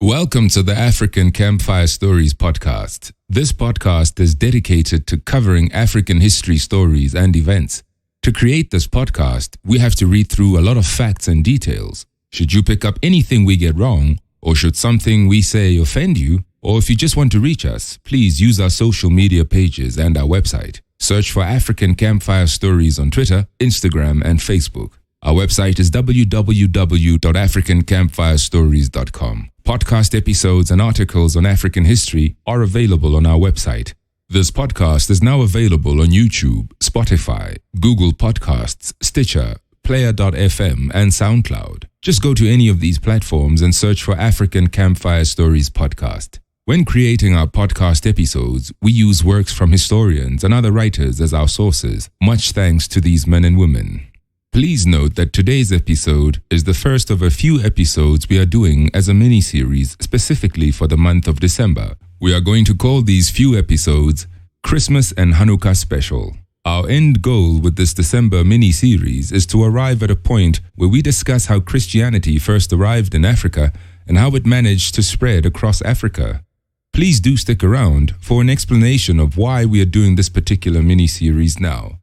Welcome to the African Campfire Stories podcast. This podcast is dedicated to covering African history stories and events. To create this podcast, we have to read through a lot of facts and details. Should you pick up anything we get wrong, or should something we say offend you, or if you just want to reach us, please use our social media pages and our website. Search for African Campfire Stories on Twitter, Instagram, and Facebook. Our website is www.africancampfirestories.com. Podcast episodes and articles on African history are available on our website. This podcast is now available on YouTube, Spotify, Google Podcasts, Stitcher, Player.fm, and SoundCloud. Just go to any of these platforms and search for African Campfire Stories podcast. When creating our podcast episodes, we use works from historians and other writers as our sources. Much thanks to these men and women. Please note that today's episode is the first of a few episodes we are doing as a mini-series specifically for the month of December. We are going to call these few episodes Christmas and Hanukkah Special. Our end goal with this December mini-series is to arrive at a point where we discuss how Christianity first arrived in Africa and how it managed to spread across Africa. Please do stick around for an explanation of why we are doing this particular mini-series now.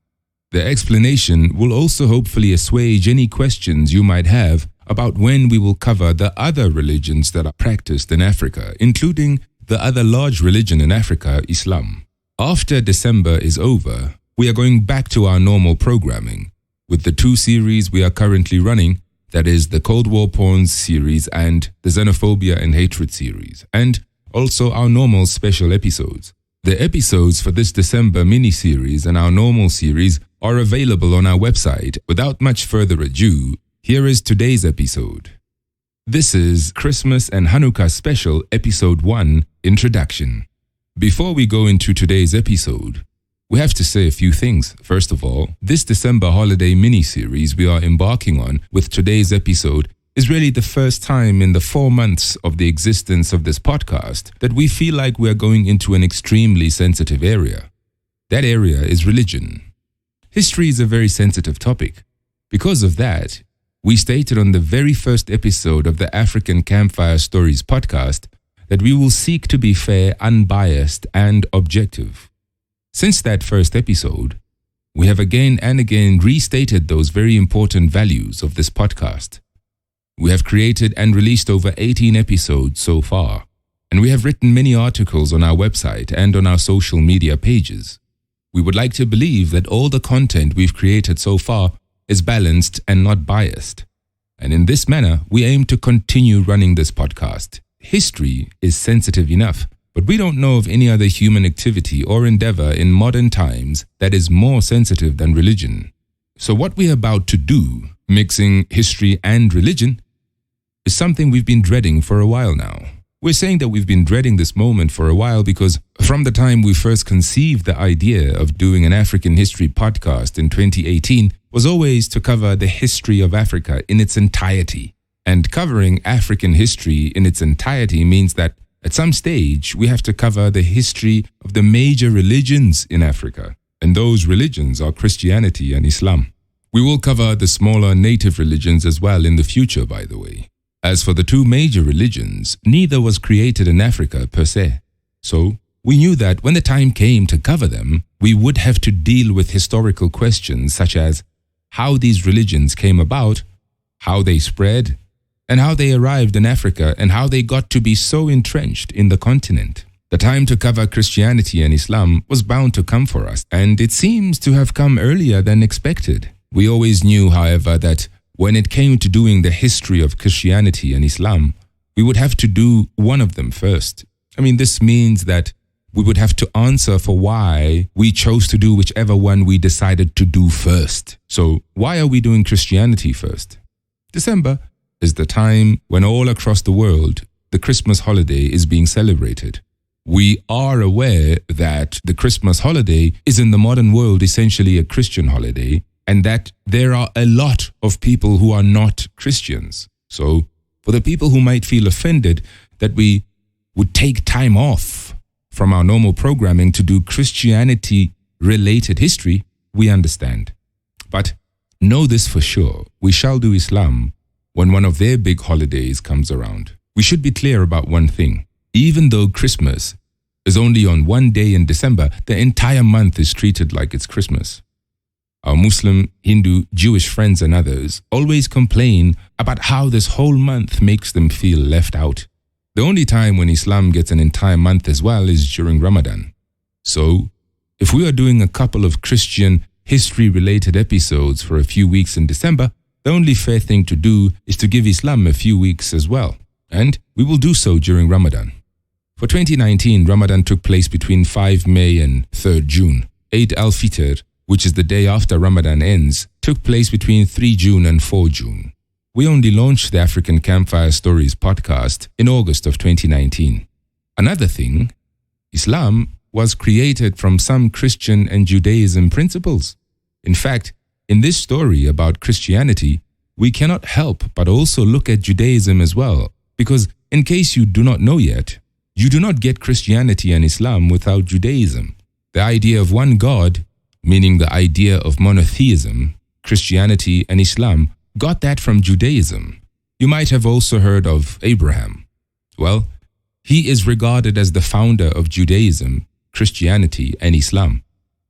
The explanation will also hopefully assuage any questions you might have about when we will cover the other religions that are practiced in Africa, including the other large religion in Africa, Islam. After December is over, we are going back to our normal programming with the two series we are currently running, that is the Cold War Porns series and the Xenophobia and Hatred series, and also our normal special episodes. The episodes for this December mini-series and our normal series are available on our website. Without much further ado, here is today's episode. This is Christmas and Hanukkah Special Episode 1, Introduction. Before we go into today's episode, we have to say a few things. First of all, this December holiday mini-series we are embarking on with today's episode is really the first time in the 4 months of the existence of this podcast that we feel like we are going into an extremely sensitive area. That area is religion. History is a very sensitive topic. Because of that, we stated on the very first episode of the African Campfire Stories podcast that we will seek to be fair, unbiased, and objective. Since that first episode, we have again and again restated those very important values of this podcast. We have created and released over 18 episodes so far, and we have written many articles on our website and on our social media pages. We would like to believe that all the content we've created so far is balanced and not biased. And in this manner, we aim to continue running this podcast. History is sensitive enough, but we don't know of any other human activity or endeavor in modern times that is more sensitive than religion. So what we're about to do, mixing history and religion, is something we've been dreading for a while now. We're saying that we've been dreading this moment for a while because from the time we first conceived the idea of doing an African history podcast in 2018 was always to cover the history of Africa in its entirety. And covering African history in its entirety means that at some stage we have to cover the history of the major religions in Africa. And those religions are Christianity and Islam. We will cover the smaller native religions as well in the future, by the way. As for the two major religions, neither was created in Africa per se. So, we knew that when the time came to cover them, we would have to deal with historical questions such as how these religions came about, how they spread, and how they arrived in Africa and how they got to be so entrenched in the continent. The time to cover Christianity and Islam was bound to come for us, and it seems to have come earlier than expected. We always knew, however, that when it came to doing the history of Christianity and Islam, we would have to do one of them first. This means that we would have to answer for why we chose to do whichever one we decided to do first. So why are we doing Christianity first? December is the time when all across the world, the Christmas holiday is being celebrated. We are aware that the Christmas holiday is in the modern world essentially a Christian holiday, and that there are a lot of people who are not Christians. So, for the people who might feel offended that we would take time off from our normal programming to do Christianity-related history, we understand. But know this for sure, we shall do Islam when one of their big holidays comes around. we should be clear about one thing. Even though Christmas is only on one day in December, the entire month is treated like it's Christmas. Our Muslim, Hindu, Jewish friends and others always complain about how this whole month makes them feel left out. The only time when Islam gets an entire month as well is during Ramadan. So, if we are doing a couple of Christian history-related episodes for a few weeks in December, the only fair thing to do is to give Islam a few weeks as well. And we will do so during Ramadan. For 2019, Ramadan took place between 5 May and 3rd June. Eid al-Fitr, which is the day after Ramadan ends, took place between 3 June and 4 June. We only launched the African Campfire Stories podcast in August of 2019. Another thing, Islam was created from some Christian and Judaism principles. In fact, in this story about Christianity, we cannot help but also look at Judaism as well, because in case you do not know yet, you do not get Christianity and Islam without Judaism. The idea of one God, meaning the idea of monotheism, Christianity and Islam, got that from Judaism. You might have also heard of Abraham. Well, he is regarded as the founder of Judaism, Christianity and Islam.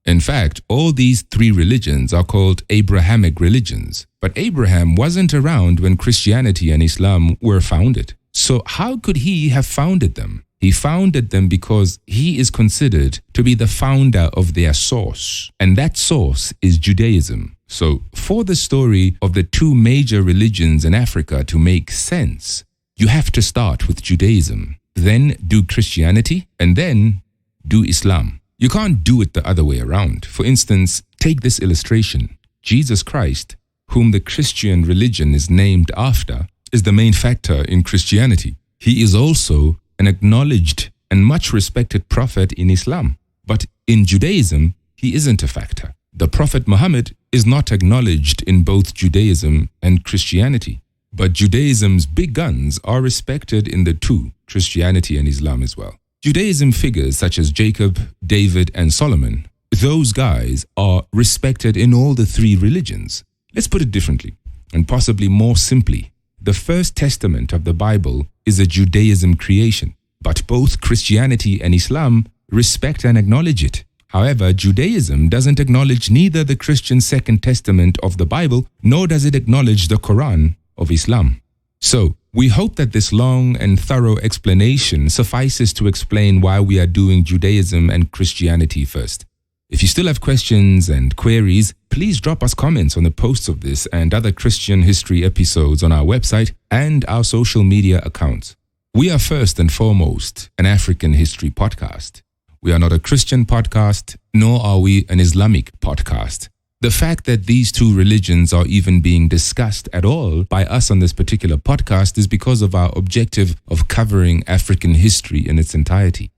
In fact, all these three religions are called Abrahamic religions. But Abraham wasn't around when Christianity and Islam were founded. So how could he have founded them? He founded them because he is considered to be the founder of their source. And that source is Judaism. So for the story of the two major religions in Africa to make sense, you have to start with Judaism, then do Christianity, and then do Islam. You can't do it the other way around. For instance, take this illustration. Jesus Christ, whom the Christian religion is named after, is the main factor in Christianity. He is also an acknowledged and much respected prophet in Islam. But in Judaism, he isn't a factor. The Prophet Muhammad is not acknowledged in both Judaism and Christianity. But Judaism's big guns are respected in the two, Christianity and Islam as well. Judaism figures such as Jacob, David, and Solomon, those guys are respected in all the three religions. Let's put it differently, and possibly more simply. The First Testament of the Bible is a Judaism creation, but both Christianity and Islam respect and acknowledge it. However, Judaism doesn't acknowledge neither the Christian Second Testament of the Bible, nor does it acknowledge the Quran of Islam. So, we hope that this long and thorough explanation suffices to explain why we are doing Judaism and Christianity first. If you still have questions and queries, please drop us comments on the posts of this and other Christian history episodes on our website and our social media accounts. We are first and foremost an African history podcast. We are not a Christian podcast, nor are we an Islamic podcast. The fact that these two religions are even being discussed at all by us on this particular podcast is because of our objective of covering African history in its entirety.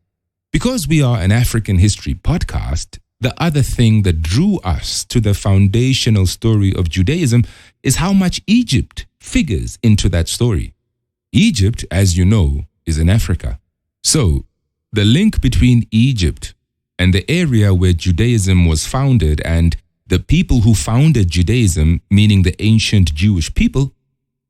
Because we are an African history podcast, the other thing that drew us to the foundational story of Judaism is how much Egypt figures into that story. Egypt, as you know, is in Africa. So, the link between Egypt and the area where Judaism was founded and the people who founded Judaism, meaning the ancient Jewish people,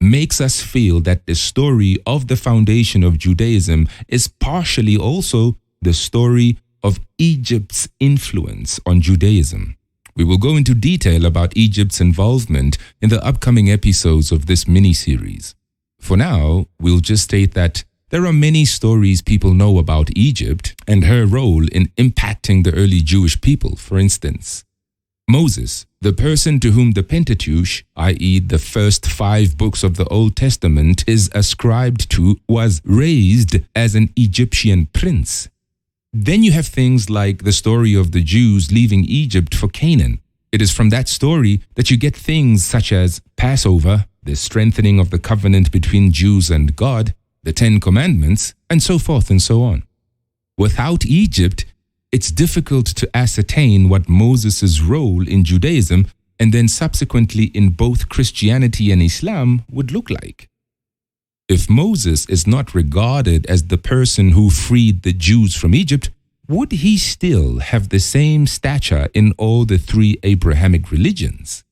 makes us feel that the story of the foundation of Judaism is partially also the story of Egypt's influence on Judaism. We will go into detail about Egypt's involvement in the upcoming episodes of this mini-series. For now, we'll just state that there are many stories people know about Egypt and her role in impacting the early Jewish people. For instance, Moses, the person to whom the Pentateuch, i.e. the first 5 books of the Old Testament, is ascribed to, was raised as an Egyptian prince. Then you have things like the story of the Jews leaving Egypt for Canaan. It is from that story that you get things such as Passover, the strengthening of the covenant between Jews and God, the 10 Commandments, and so forth and so on. Without Egypt, it's difficult to ascertain what Moses' role in Judaism and then subsequently in both Christianity and Islam would look like. If Moses is not regarded as the person who freed the Jews from Egypt, would he still have the same stature in all the 3 Abrahamic religions?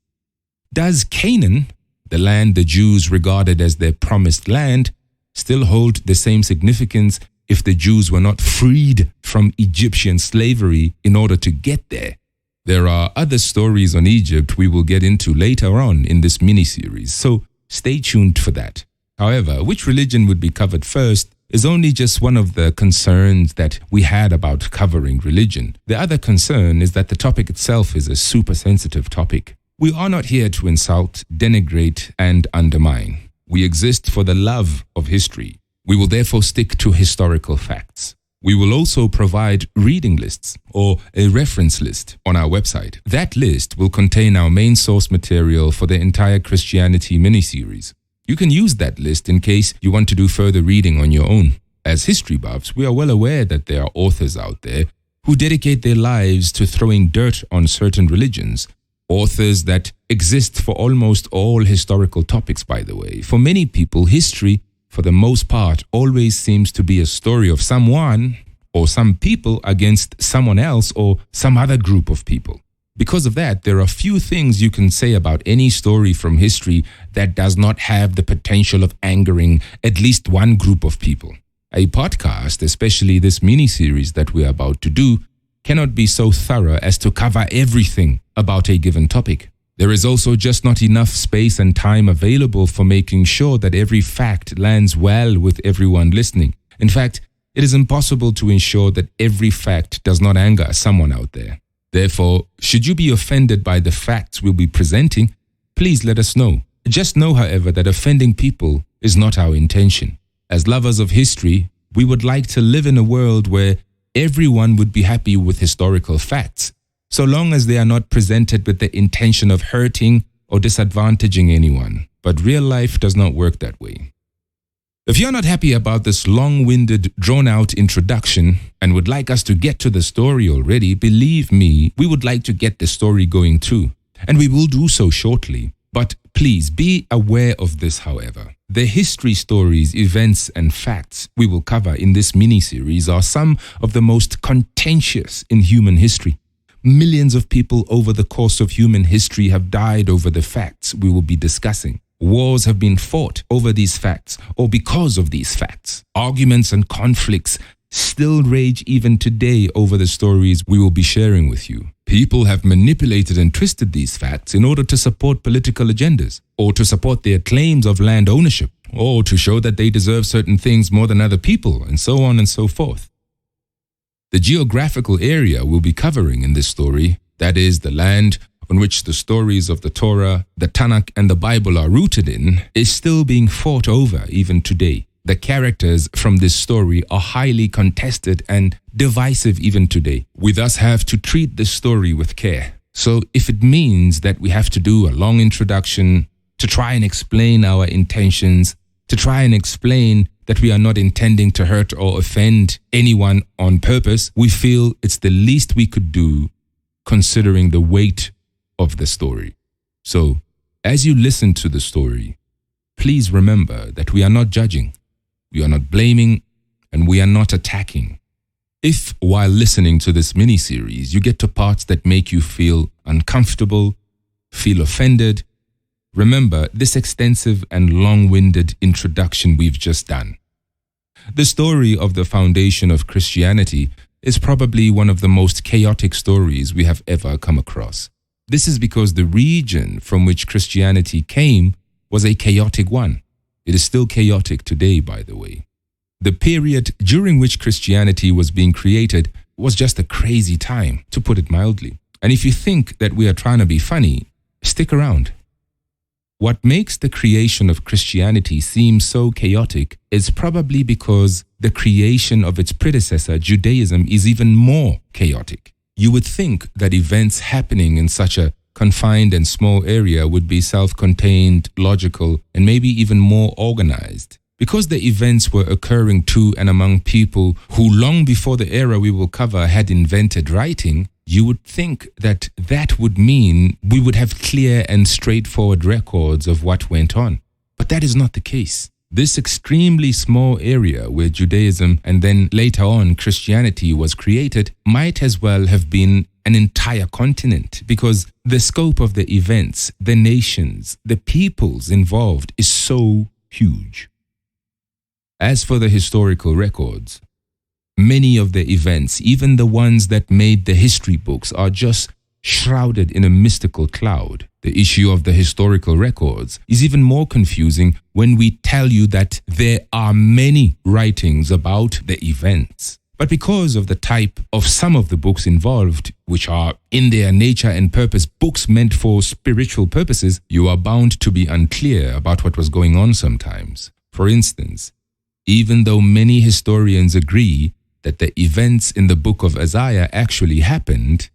Does Canaan, the land the Jews regarded as their promised land, still hold the same significance if the Jews were not freed from Egyptian slavery in order to get there. There are other stories on Egypt we will get into later on in this mini-series, so stay tuned for that. However, which religion would be covered first is only just one of the concerns that we had about covering religion. The other concern is that the topic itself is a super sensitive topic. We are not here to insult, denigrate, and undermine. We exist for the love of history. We will therefore stick to historical facts. We will also provide reading lists or a reference list on our website. That list will contain our main source material for the entire Christianity mini-series. You can use that list in case you want to do further reading on your own. As history buffs, we are well aware that there are authors out there who dedicate their lives to throwing dirt on certain religions. Authors that exist for almost all historical topics, by the way. For many people, history, for the most part, always seems to be a story of someone or some people against someone else or some other group of people. Because of that, there are few things you can say about any story from history that does not have the potential of angering at least one group of people. A podcast, especially this mini-series that we are about to do, cannot be so thorough as to cover everything about a given topic. There is also just not enough space and time available for making sure that every fact lands well with everyone listening. In fact, it is impossible to ensure that every fact does not anger someone out there. Therefore, should you be offended by the facts we'll be presenting, please let us know. Just know, however, that offending people is not our intention. As lovers of history, we would like to live in a world where everyone would be happy with historical facts, so long as they are not presented with the intention of hurting or disadvantaging anyone. But real life does not work that way. If you're not happy about this long-winded, drawn-out introduction and would like us to get to the story already, believe me, we would like to get the story going too. And we will do so shortly. But please be aware of this, however. The history stories, events, and facts we will cover in this mini-series are some of the most contentious in human history. Millions of people over the course of human history have died over the facts we will be discussing. Wars have been fought over these facts or because of these facts. Arguments and conflicts still rage even today over the stories we will be sharing with you. People have manipulated and twisted these facts in order to support political agendas, or to support their claims of land ownership, or to show that they deserve certain things more than other people, and so on and so forth. The geographical area we'll be covering in this story, that is, the land on which the stories of the Torah, the Tanakh, and the Bible are rooted in, is still being fought over even today. The characters from this story are highly contested and divisive even today. We thus have to treat this story with care. So if it means that we have to do a long introduction to try and explain our intentions, to try and explain that we are not intending to hurt or offend anyone on purpose, we feel it's the least we could do considering the weight of the story. So, as you listen to the story, please remember that we are not judging, we are not blaming, and we are not attacking. If, while listening to this mini-series, you get to parts that make you feel uncomfortable, feel offended, remember this extensive and long-winded introduction we've just done. The story of the foundation of Christianity is probably one of the most chaotic stories we have ever come across. This is because the region from which Christianity came was a chaotic one. It is still chaotic today, by the way. The period during which Christianity was being created was just a crazy time, to put it mildly. And if you think that we are trying to be funny, stick around. What makes the creation of Christianity seem so chaotic is probably because the creation of its predecessor, Judaism, is even more chaotic. You would think that events happening in such a confined and small area would be self-contained, logical, and maybe even more organized. Because the events were occurring to and among people who long before the era we will cover had invented writing, you would think that that would mean we would have clear and straightforward records of what went on. But that is not the case. This extremely small area where Judaism and then later on Christianity was created might as well have been an entire continent, because the scope of the events, the nations, the peoples involved is so huge. As for the historical records, many of the events, even the ones that made the history books, are just shrouded in a mystical cloud. The issue of the historical records is even more confusing when we tell you that there are many writings about the events. But because of the type of some of the books involved, which are in their nature and purpose books meant for spiritual purposes, you are bound to be unclear about what was going on sometimes. For instance, even though many historians agree that the events in the book of Isiah actually happened,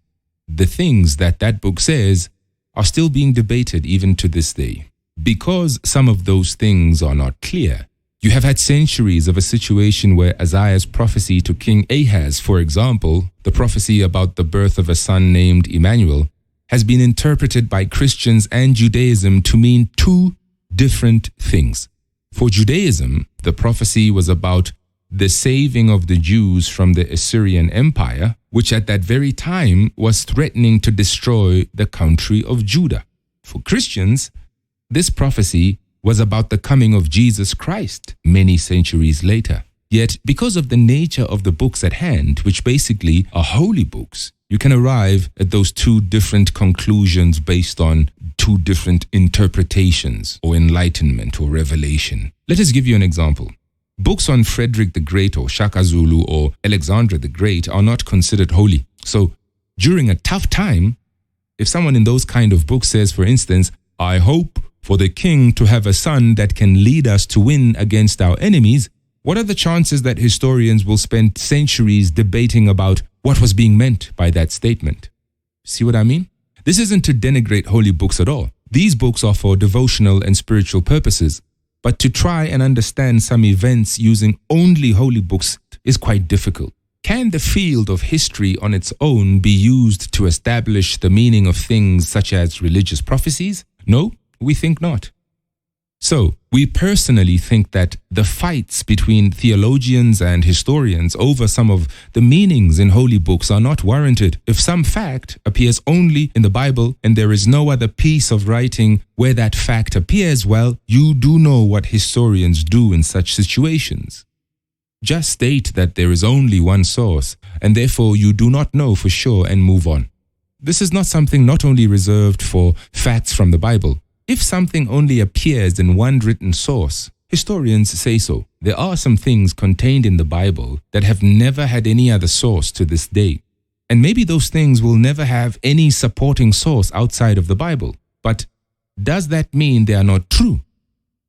the things that that book says are still being debated even to this day. Because some of those things are not clear, you have had centuries of a situation where Isaiah's prophecy to King Ahaz, for example, the prophecy about the birth of a son named Emmanuel, has been interpreted by Christians and Judaism to mean two different things. For Judaism, the prophecy was about the saving of the Jews from the Assyrian Empire, which at that very time was threatening to destroy the country of Judah. For Christians, this prophecy was about the coming of Jesus Christ many centuries later. Yet, because of the nature of the books at hand, which basically are holy books, you can arrive at those two different conclusions based on two different interpretations or enlightenment or revelation. Let us give you an example. Books on Frederick the Great or Shaka Zulu or Alexander the Great are not considered holy. So, during a tough time, if someone in those kind of books says, for instance, I hope for the king to have a son that can lead us to win against our enemies, what are the chances that historians will spend centuries debating about what was being meant by that statement? See what I mean? This isn't to denigrate holy books at all. These books are for devotional and spiritual purposes, but to try and understand some events using only holy books is quite difficult. Can the field of history on its own be used to establish the meaning of things such as religious prophecies? No. We think not. So, we personally think that the fights between theologians and historians over some of the meanings in holy books are not warranted. If some fact appears only in the Bible and there is no other piece of writing where that fact appears, well, you do know what historians do in such situations. Just state that there is only one source and therefore you do not know for sure and move on. This is not something not only reserved for facts from the Bible. If something only appears in one written source, historians say so. There are some things contained in the Bible that have never had any other source to this day. And maybe those things will never have any supporting source outside of the Bible. But does that mean they are not true?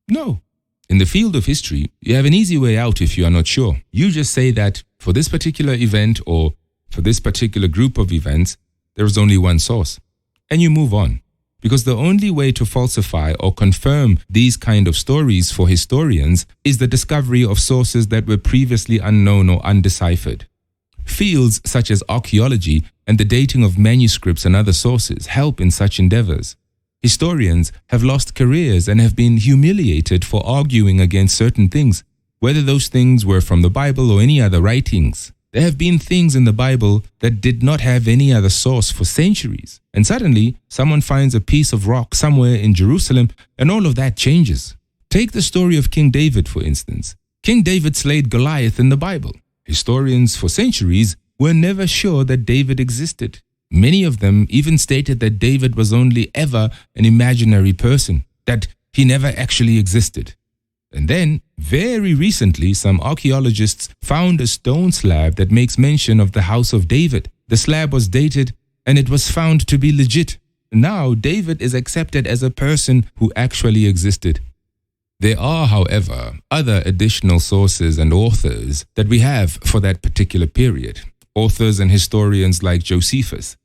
No. In the field of history, you have an easy way out if you are not sure. You just say that for this particular event or for this particular group of events, there is only one source. And you move on. Because the only way to falsify or confirm these kind of stories for historians is the discovery of sources that were previously unknown or undeciphered. Fields such as archaeology and the dating of manuscripts and other sources help in such endeavors. Historians have lost careers and have been humiliated for arguing against certain things, whether those things were from the Bible or any other writings. There have been things in the Bible that did not have any other source for centuries. And suddenly, someone finds a piece of rock somewhere in Jerusalem and all of that changes. Take the story of King David, for instance. King David slayed Goliath in the Bible. Historians for centuries were never sure that David existed. Many of them even stated that David was only ever an imaginary person, that he never actually existed. And then, very recently, some archaeologists found a stone slab that makes mention of the house of David. The slab was dated and it was found to be legit. Now, David is accepted as a person who actually existed. There are, however, other additional sources and authors that we have for that particular period. Authors and historians like Josephus,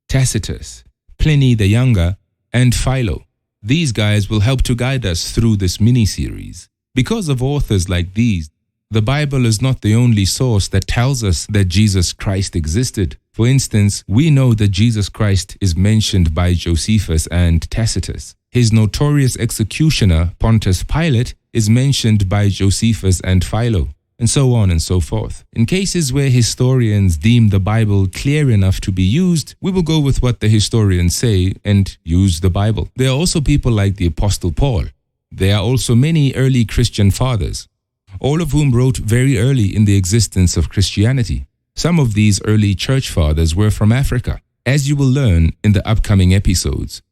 Tacitus, Pliny the Younger, and Philo. These guys will help to guide us through this mini-series. Because of authors like these, the Bible is not the only source that tells us that Jesus Christ existed. For instance, we know that Jesus Christ is mentioned by Josephus and Tacitus. His notorious executioner, Pontius Pilate, is mentioned by Josephus and Philo, and so on and so forth. In cases where historians deem the Bible clear enough to be used, we will go with what the historians say and use the Bible. There are also people like the Apostle Paul. There are also many early Christian fathers. all of whom wrote very early in the existence of Christianity. Some of these early church fathers were from Africa, as you will learn in the upcoming episodes.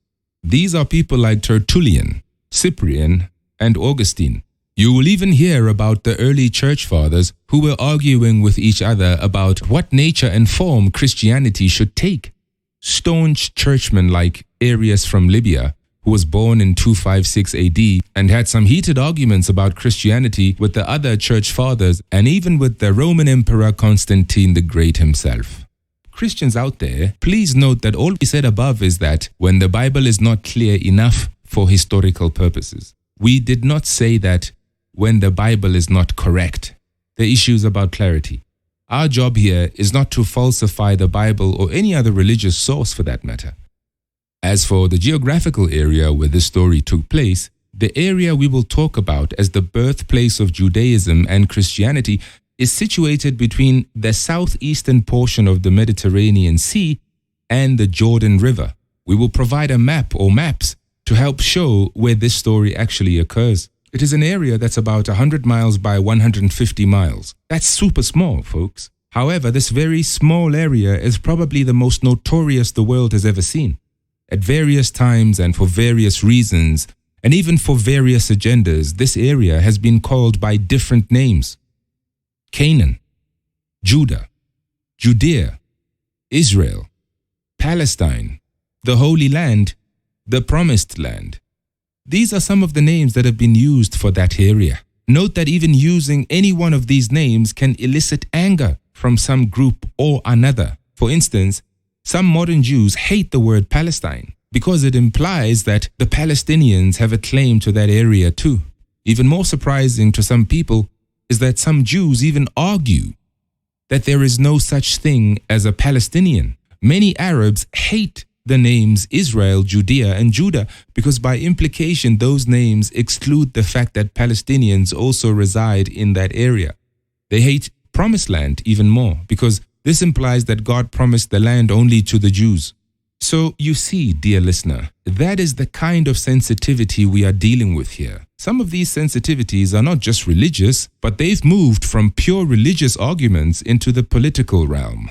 These are people like Tertullian, Cyprian, and Augustine. You will even hear about the early church fathers who were arguing with each other about what nature and form Christianity should take. Staunch churchmen like Arius from Libya, who was born in 256 AD and had some heated arguments about Christianity with the other church fathers and even with the Roman Emperor Constantine the Great himself. Christians out there, please note that all we said above is that when the Bible is not clear enough for historical purposes. We did not say that when the Bible is not correct. The issue is about clarity. Our job here is not to falsify the Bible or any other religious source for that matter. As for the geographical area where this story took place, the area we will talk about as the birthplace of Judaism and Christianity is situated between the southeastern portion of the Mediterranean Sea and the Jordan River. We will provide a map or maps to help show where this story actually occurs. It is an area that's about 100 miles by 150 miles. That's super small, folks. However, this very small area is probably the most notorious the world has ever seen. At various times and for various reasons, and even for various agendas, this area has been called by different names. Canaan, Judah, Judea, Israel, Palestine, the Holy Land, the Promised Land. These are some of the names that have been used for that area. Note that even using any one of these names can elicit anger from some group or another. For instance, some modern Jews hate the word Palestine because it implies that the Palestinians have a claim to that area too. Even more surprising to some people is that some Jews even argue that there is no such thing as a Palestinian. Many Arabs hate the names Israel, Judea, and Judah because by implication those names exclude the fact that Palestinians also reside in that area. They hate Promised Land even more because this implies that God promised the land only to the Jews. So you see, dear listener, that is the kind of sensitivity we are dealing with here. Some of these sensitivities are not just religious, but they've moved from pure religious arguments into the political realm.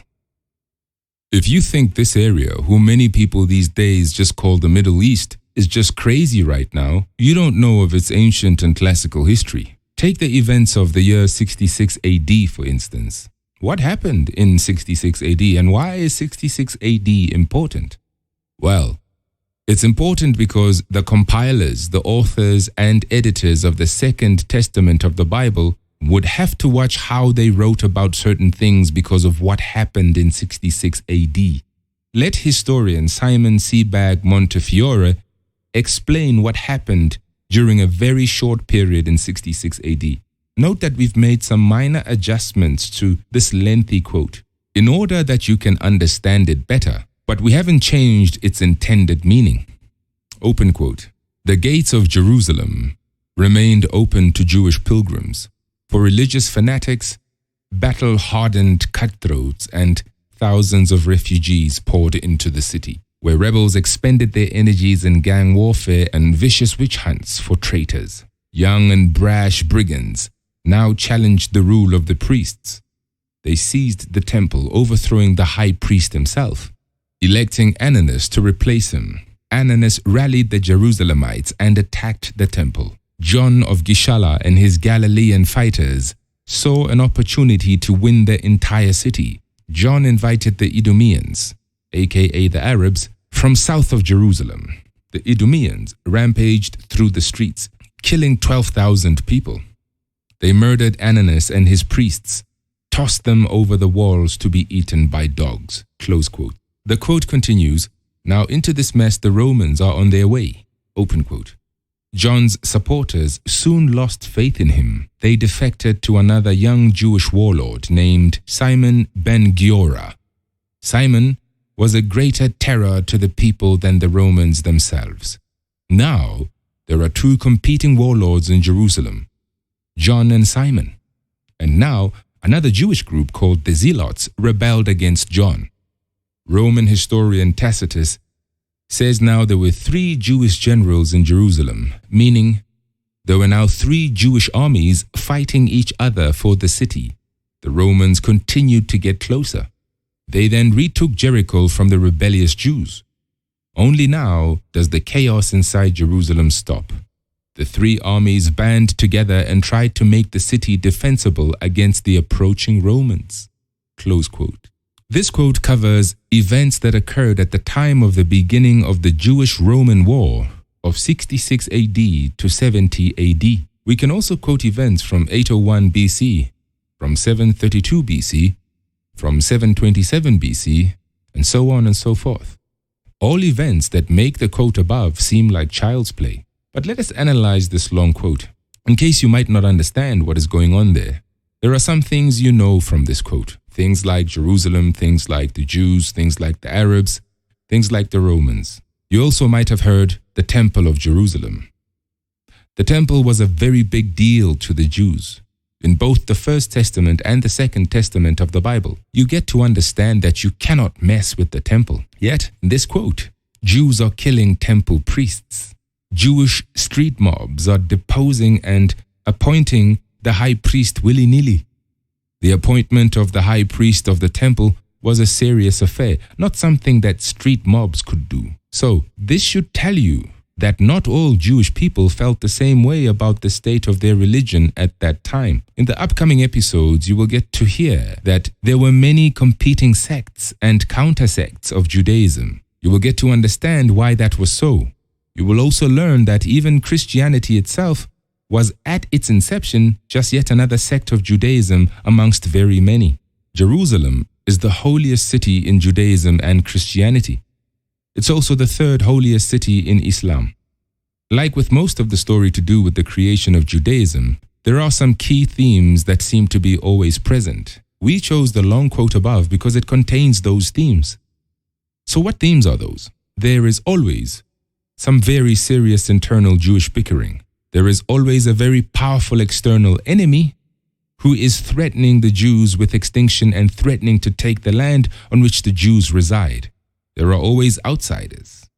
If you think this area, who many people these days just call the Middle East, is just crazy right now, you don't know of its ancient and classical history. Take the events of the year 66 AD, for instance. What happened in 66 AD and why is 66 AD important? Well, it's important because the compilers, the authors, and editors of the Second Testament of the Bible would have to watch how they wrote about certain things because of what happened in 66 AD. Let historian Simon Sebag Montefiore explain what happened during a very short period in 66 AD. Note that we've made some minor adjustments to this lengthy quote in order that you can understand it better, but we haven't changed its intended meaning. Open quote. The gates of Jerusalem remained open to Jewish pilgrims, for religious fanatics, battle-hardened cutthroats, and thousands of refugees poured into the city, where rebels expended their energies in gang warfare and vicious witch hunts for traitors. Young and brash brigands now challenged the rule of the priests. They seized the temple, overthrowing the high priest himself, electing Ananus to replace him. Ananus rallied the Jerusalemites and attacked the temple. John of Gishala and his Galilean fighters saw an opportunity to win the entire city. John invited the Idumeans, aka the Arabs, from south of Jerusalem. The Idumeans rampaged through the streets, killing 12,000 people. They murdered Ananus and his priests, tossed them over the walls to be eaten by dogs. Close quote. The quote continues, now into this mess the Romans are on their way. Open quote. John's supporters soon lost faith in him. They defected to another young Jewish warlord named Simon ben Giora. Simon was a greater terror to the people than the Romans themselves. Now, there are two competing warlords in Jerusalem, John and Simon. And now, another Jewish group called the Zealots rebelled against John. Roman historian Tacitus says now there were 3 Jewish generals in Jerusalem, meaning There were now 3 Jewish armies fighting each other for the city. The Romans continued to get closer. They then retook Jericho from the rebellious Jews. Only now does the chaos inside Jerusalem stop. The 3 armies band together and tried to make the city defensible against the approaching Romans. Close quote. This quote covers events that occurred at the time of the beginning of the Jewish-Roman War of 66 AD to 70 AD. We can also quote events from 801 BC, from 732 BC, from 727 BC, and so on and so forth. All events that make the quote above seem like child's play. But let us analyze this long quote. In case you might not understand what is going on there, there are some things you know from this quote. Things like Jerusalem, things like the Jews, things like the Arabs, things like the Romans. You also might have heard the Temple of Jerusalem. The temple was a very big deal to the Jews. In both the First Testament and the Second Testament of the Bible, you get to understand that you cannot mess with the temple. Yet, in this quote, Jews are killing temple priests. Jewish street mobs are deposing and appointing the high priest willy-nilly. The appointment of the high priest of the temple was a serious affair, not something that street mobs could do. So, this should tell you that not all Jewish people felt the same way about the state of their religion at that time. In the upcoming episodes, you will get to hear that there were many competing sects and counter-sects of Judaism. You will get to understand why that was so. You will also learn that even Christianity itself was at its inception just yet another sect of Judaism amongst very many. Jerusalem is the holiest city in Judaism and Christianity. It's also the 3rd holiest city in Islam. Like with most of the story to do with the creation of Judaism, there are some key themes that seem to be always present. We chose the long quote above because it contains those themes. So what themes are those? There is always some very serious internal Jewish bickering. There is always a very powerful external enemy who is threatening the Jews with extinction and threatening to take the land on which the Jews reside. There are always outsiders.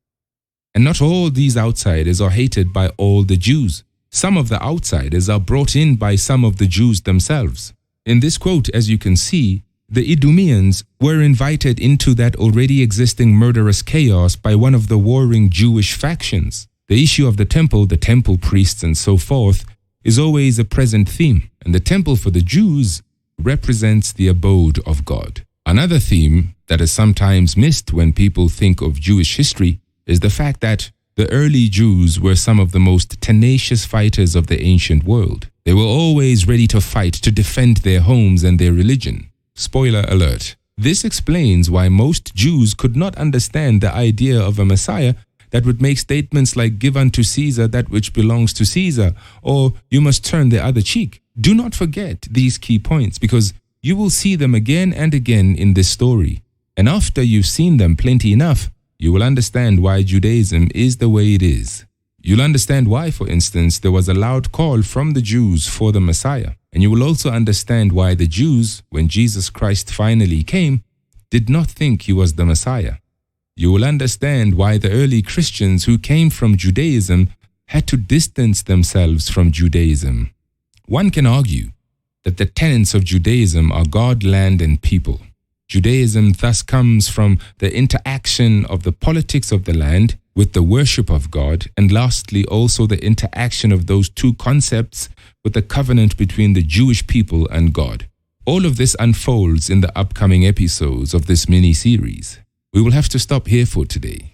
And not all these outsiders are hated by all the Jews. Some of the outsiders are brought in by some of the Jews themselves. In this quote, as you can see, the Idumeans were invited into that already existing murderous chaos by one of the warring Jewish factions. The issue of the temple priests and so forth, is always a present theme, and the temple for the Jews represents the abode of God. Another theme that is sometimes missed when people think of Jewish history is the fact that the early Jews were some of the most tenacious fighters of the ancient world. They were always ready to fight to defend their homes and their religion. Spoiler alert. This explains why most Jews could not understand the idea of a Messiah that would make statements like "give unto Caesar that which belongs to Caesar," or "you must turn the other cheek." Do not forget these key points, because you will see them again and again in this story. And after you've seen them plenty enough, you will understand why Judaism is the way it is. You'll understand why, for instance, there was a loud call from the Jews for the Messiah. And you will also understand why the Jews, when Jesus Christ finally came, did not think he was the Messiah. You will understand why the early Christians who came from Judaism had to distance themselves from Judaism. One can argue that the tenets of Judaism are God, land, and people. Judaism thus comes from the interaction of the politics of the land with the worship of God, and lastly also the interaction of those two concepts with the covenant between the Jewish people and God. All of this unfolds in the upcoming episodes of this mini-series. We will have to stop here for today.